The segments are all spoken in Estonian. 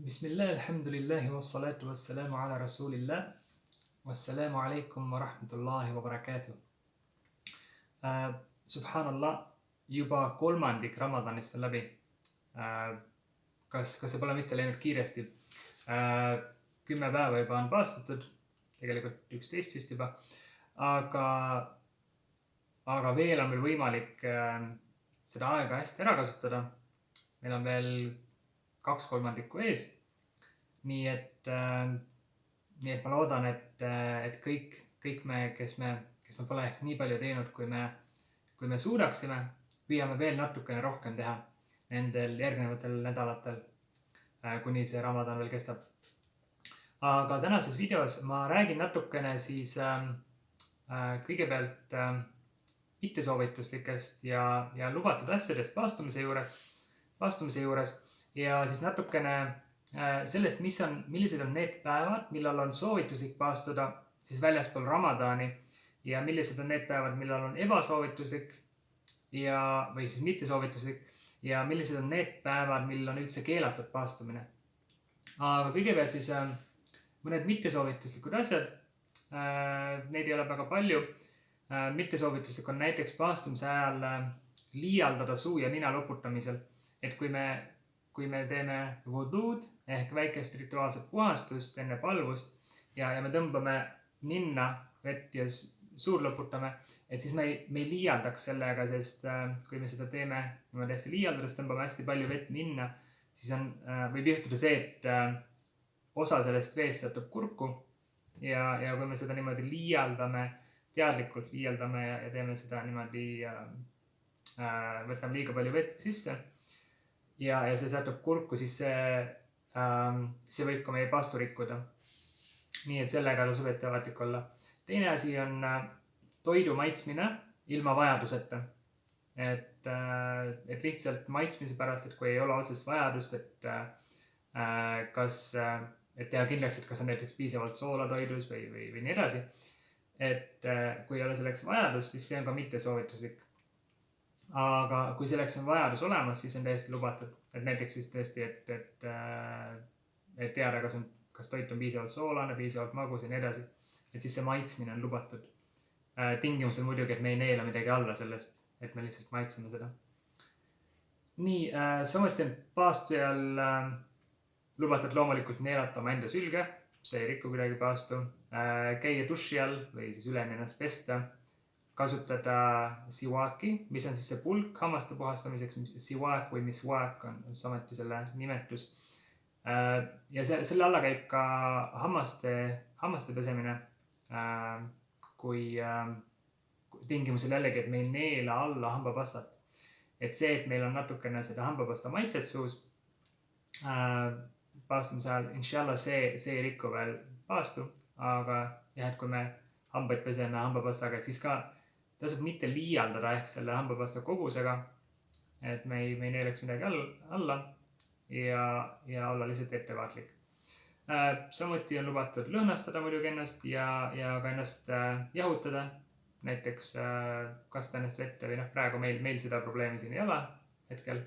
Bismillah, alhamdulillahi wassalatu wassalamu ala rasulillah. Wassalamu alaikum wa rahmatullahi wa barakatuh. Subhanallah, juba kolmandik Ramadanist on läbi. Kas see pole mitte läinud kiiresti? 10 päeva juba on paastutud, tegelikult 11 vist juba. Aga veel on meil võimalik seda aega hästi ära kasutada. Meil on veel 2/3 ees. Nii et ma loodan, et kõik me, kes me pole ehk nii palju teinud, kui me suudaksime, püüame veel natukene rohkem teha nendel järgnevatel nädalatel, kuni see Ramadan veel kestab. Aga tänases videos ma räägin natukene siis kõigepealt mittesoovituslikest ja lubatud asjadest paastumise juures ja siis natukene sellest, millised on need päevad, millal on soovituslik paastuda siis väljaspool Ramadani ja millised on need päevad, millal on ebasoovituslik või siis mittesoovituslik ja millised on need päevad, millal on üldse keelatud paastumine. Aga kõigepealt siis mõned mittesoovituslikud asjad, neid ei ole väga palju. Mittesoovituslik on näiteks paastumise ajal liialdada suu ja nina loputamisel, et kui me teeme vuduud ehk väikest rituaalset puhastust enne palvust ja me tõmbame ninna vett ja suur loputame, et siis me ei liialdaks sellega, sest kui me seda teeme niimoodi hästi liialdades, tõmbame hästi palju vett ninna, siis võib juhtuda see, et osa sellest veest satub kurku ja kui me seda niimoodi teadlikult liialdame ja teeme seda niimoodi, võtame liiga palju vett sisse ja see satub kurku, siis see võib ka meie paastu rikkuda. Nii et sellega tasub ettevaatlik olla. Teine asi on toidu maitsmine ilma vajaduseta. Et lihtsalt maitsmise pärast, et kui ei ole otsest vajadust, et teha kindlaks, et kas on näiteks piisavalt soola toidus või nii edasi. Et kui ei ole selleks vajadust, siis see on ka mittesoovituslik. Aga kui selleks on vajadus olemas, siis on täiesti lubatud. Et näiteks siis tõesti, et teada, kas toit on piisavalt soolane, piisavalt magus ja nii edasi. Et siis see maitsmine on lubatud. Tingimusel muidugi, et me ei neela midagi alla sellest, et me lihtsalt maitseme seda. Nii, samuti on paastujal lubatud loomulikult neelata oma enda sülge. See ei rikku kuidagi paastu. Käia duši all või siis üleni ennast pesta. Kasutada siwaki, mis on siis see pulk hammaste puhastamiseks. Siwak või miswak on samuti selle nimetus. Ja selle alla käib ka hammaste pesemine, kui tingimusel jällegi, et me ei neela alla hambapastat. Et see, et meil on natukene seda hambapasta maitset suus paastumise ajal, inshallah see ei rikku veel paastu, aga jah, et kui me hambaid peseme hambapastaga, et siis ka tasub mitte liialdada ehk selle hambapasta kogusega, et me ei neelaks midagi alla ja olla lihtsalt ettevaatlik. Samuti on lubatud lõhnastada muidugi ennast ja ka ennast jahutada, näiteks kasta ennast vette või praegu meil seda probleemi siin ei ole hetkel.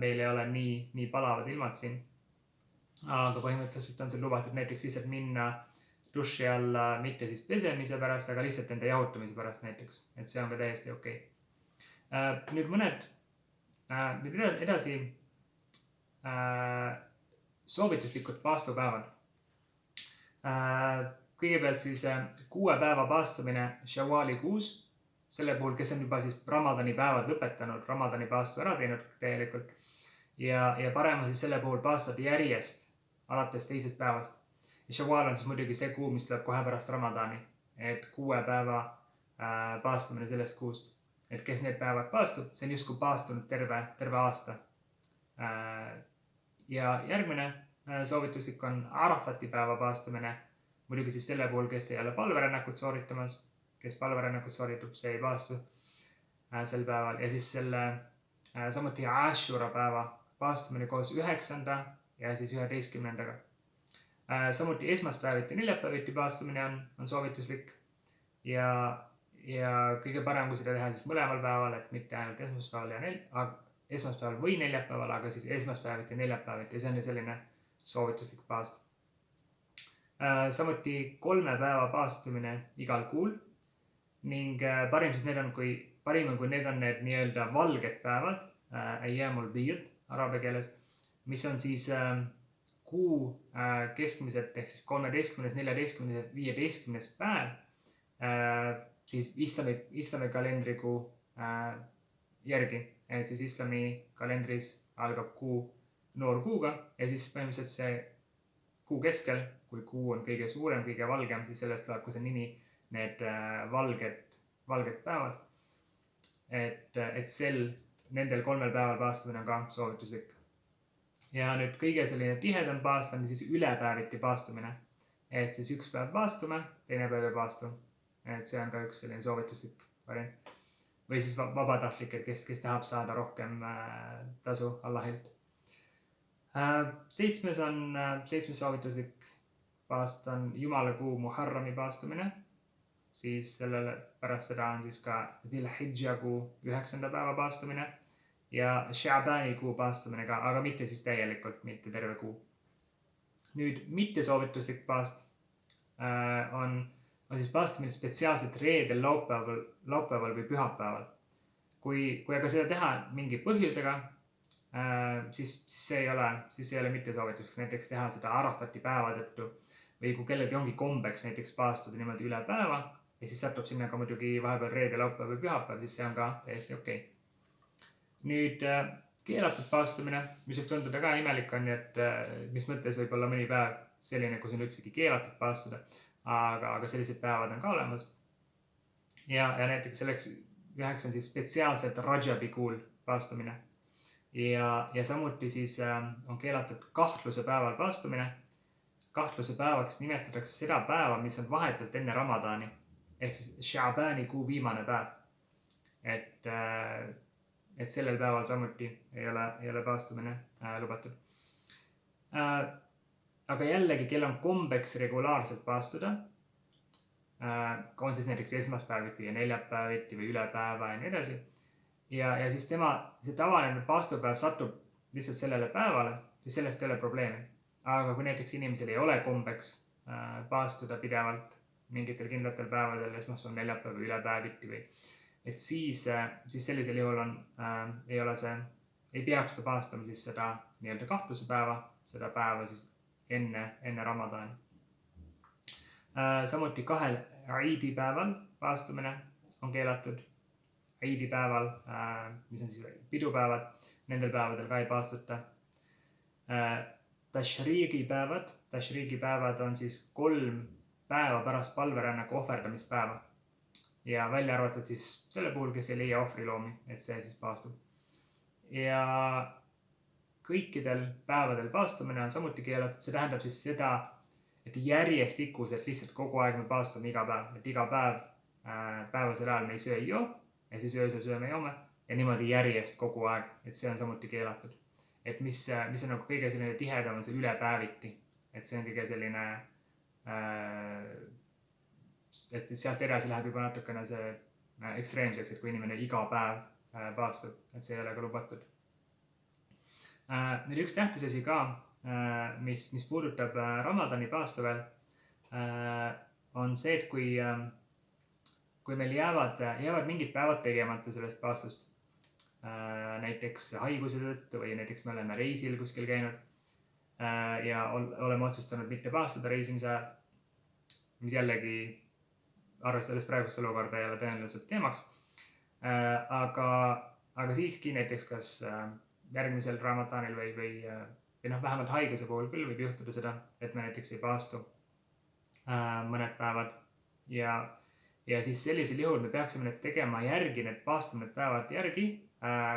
Meil ei ole nii palavad ilmad siin, aga põhimõtteliselt on see lubatud näiteks lihtsalt minna duši alla mitte siis pesemise pärast, aga lihtsalt enda jahutamise pärast näiteks, et see on ka täiesti okei. Nüüd edasi soovituslikud paastupäevad. Kõigepealt siis 6 päeva paastumine Shawwali kuus, selle puhul, kes on juba siis Ramadani päevad lõpetanud, Ramadani paastu ära teinud täielikult ja parem on siis selle puhul paastada järjest alates 2. päevast. Shawwal on siis muidugi see kuu, mis tuleb kohe pärast Ramadani, et 6 päeva paastumine sellest kuust. Et kes need päevad paastub, see on justkui paastunud terve aasta. Ja järgmine soovituslik on Arafati päeva paastumine, muidugi siis selle puhul, kes ei ole palverännakut sooritamas, kes palverännakut sooritab, see ei paastu sel päeval. Ja siis samuti Ashura päeva paastumine koos 9. ja siis 11. Samuti esmaspäeviti ja neljapäeviti paastumine on soovituslik ja kõige parem, kui seda teha siis mõlemal päeval, et mitte ainult esmaspäeval või neljapäeval, aga siis esmaspäeviti ja neljapäeviti. Ja see on selline soovituslik paast. Samuti 3 päeva paastumine igal kuul ning parim on, kui need on need nii-öelda valged päevad, ayyamul bid araabia keeles, mis on siis kuu keskmiselt ehk siis 13., 14. ja 15. päev siis islami kalendrikuu järgi. Et siis islami kalendris algab kuu noorkuuga ja siis põhimõtteliselt see kuu keskel, kui kuu on kõige suurem, kõige valgem, siis sellest tuleb ka see nimi, need valged päevad. Et nendel 3 päeval paastumine on ka soovituslik. Ja nüüd kõige selline tihedam paast on siis ülepäeviti paastumine. Et siis 1 päev paastume, teine päev ei paastu. Et see on ka üks selline soovituslik variant. Või siis vabatahtlikel, kes tahab saada rohkem tasu Allahilt. 7. soovituslik paast on jumalakuu Muharrami paastumine. Siis pärast seda on siis ka Dhil-Hijja kuu 9. päeva paastumine ja Sha'bani kuu paastumine ka, aga mitte siis täielikult, mitte terve kuu. Nüüd mitte soovituslik paast on siis paastumine spetsiaalselt reedel, laupäeval või pühapäeval. Kui aga seda teha mingi põhjusega, siis see ei ole mitte soovituseks. Näiteks teha seda Arafati päeva tõttu või kui kellelgi ongi kombeks näiteks paastuda niimoodi üle päeva ja siis satub sinna ka muidugi vahepeal reede, laupäev või pühapäev, siis see on ka täiesti okei. Nüüd keelatud paastumine, mis võib tunduda ka imelik on, et mis mõttes võib olla mõni päev selline, kus on üldsegi keelatud paastuda, aga sellised päevad on ka olemas. Ja näiteks selleks üheks on siis spetsiaalselt Rajabi kuul paastumine. Ja samuti siis on keelatud kahtluse päeval paastumine. Kahtluse päevaks nimetatakse seda päeva, mis on vahetult enne Ramadani, ehk siis Sha'bani kuu viimane päev. Et sellel päeval samuti ei ole paastumine lubatud. Aga jällegi, kel on kombeks regulaarselt paastuda, on siis näiteks esmaspäeviti ja neljapäeviti või üle päeva ja nii edasi. Ja siis see tavaline paastupäev satub lihtsalt sellele päevale, siis sellest ei ole probleemi. Aga kui näiteks inimesel ei ole kombeks paastuda pidevalt mingitel kindlatel päevadel, esmaspäev, neljapäev või üle päeviti või, et siis sellisel juhul ei peaks ta paastama siis seda nii-öelda kahtluse päeva, seda päeva siis enne Ramadani. Samuti 2 Aidi päeval paastumine on keelatud. Aidi päeval, mis on siis pidupäevad, nendel päevadel ka ei paastuta. Tashriigi päevad on siis 3 päeva pärast palverännaku ohverdamispäeva. Ja välja arvatud siis selle puhul, kes ei leia ohvriloomi, et see siis paastub. Ja kõikidel päevadel paastumine on samuti keelatud. See tähendab siis seda, et järjestikuselt lihtsalt kogu aeg me paastume iga päev. Et iga päev päevasel ajal me ei söö ei joo ja siis öösel sööme joome ja niimoodi järjest kogu aeg. Et see on samuti keelatud. Et mis on nagu kõige selline tihedam on see ülepäeviti. Et see on kõige selline, et sealt edasi läheb juba natukene see ekstreemseks, et kui inimene iga päev paastub, et see ei ole ka lubatud. Nüüd üks tähtis asi ka, mis puudutab Ramadani paastuvel, on see, et kui meil jäävad mingid päevad tegemata sellest paastust, näiteks haiguse tõttu või näiteks me oleme reisil kuskil käinud ja oleme otsustanud mitte paastada reisimise ajal, mis jällegi arvestades praegust olukorda ei ole tõenäoliselt teemaks. Aga siiski näiteks kas järgmisel Ramadanil või vähemalt haiguse puhul küll võib juhtuda seda, et me näiteks ei paastu mõned päevad. Ja siis sellisel juhul me peaksime need tegema järgi, need paastunud päevad järgi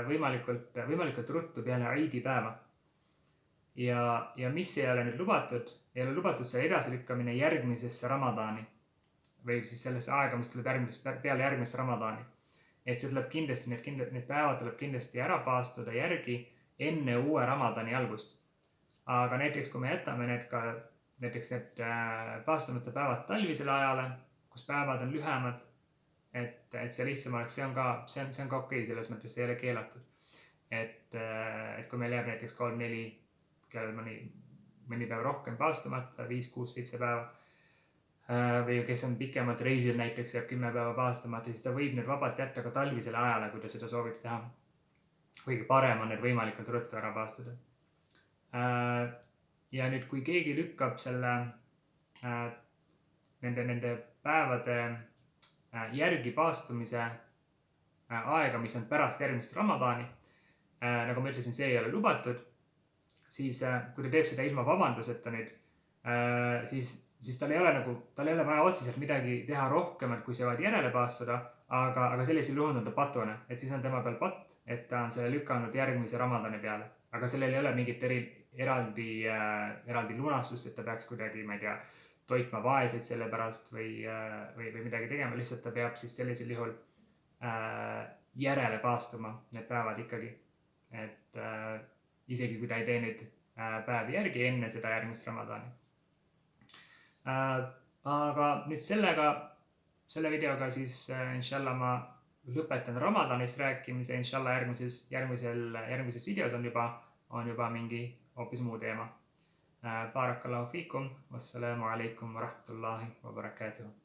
võimalikult ruttu peale Aidi päeva. Ja mis ei ole nüüd lubatud, ei ole lubatud selle edasilükkamine järgmisesse Ramadani või siis sellesse aega, mis tuleb peale järgmist Ramadani. Et see tuleb kindlasti, need päevad tuleb kindlasti ära paastuda järgi enne uue Ramadani algust. Aga näiteks kui me jätame need paastamata päevad talvisele ajale, kus päevad on lühemad, et see lihtsam oleks, see on ka okei, selles mõttes see ei ole keelatud. Et kui meil jääb näiteks 3-4 kell mõni mõni päev rohkem paastumata, 5, 6, 7 päeva. Või kes on pikemalt reisil näiteks jääb 10 päeva paastumata, siis ta võib need vabalt jätta ka talvisele ajale, kui ta seda soovib teha. Kuigi parem on need võimalikult ruttu ära paastuda. Ja nüüd, kui keegi lükkab selle nende päevade järgi paastumise aega, mis on pärast järgmist Ramadani, nagu ma ütlesin, see ei ole lubatud, siis kui ta teeb seda ilma vabanduseta nüüd, siis tal ei ole vaja otseselt midagi teha rohkemat, kui see vaid järele paastada, aga sellisel juhul on ta patune, et siis on tema peal patt, et ta on selle lükanud järgmise Ramadani peale. Aga sellel ei ole mingit eraldi lunastust, et ta peaks kuidagi, ma ei tea, toitma vaeseid selle pärast või midagi tegema, lihtsalt ta peab siis sellisel juhul järele paastuma need päevad ikkagi. Et isegi kui ta ei tee neid päevi järgi enne seda järgmist Ramadani. Aga nüüd selle videoga siis inshallah ma lõpetan Ramadanist rääkimise. Inshallah järgmises videos on juba mingi hoopis muu teema. Barakallahu fiikum. Wassalamu alaikum wa rahmatullahi wa barakatuh.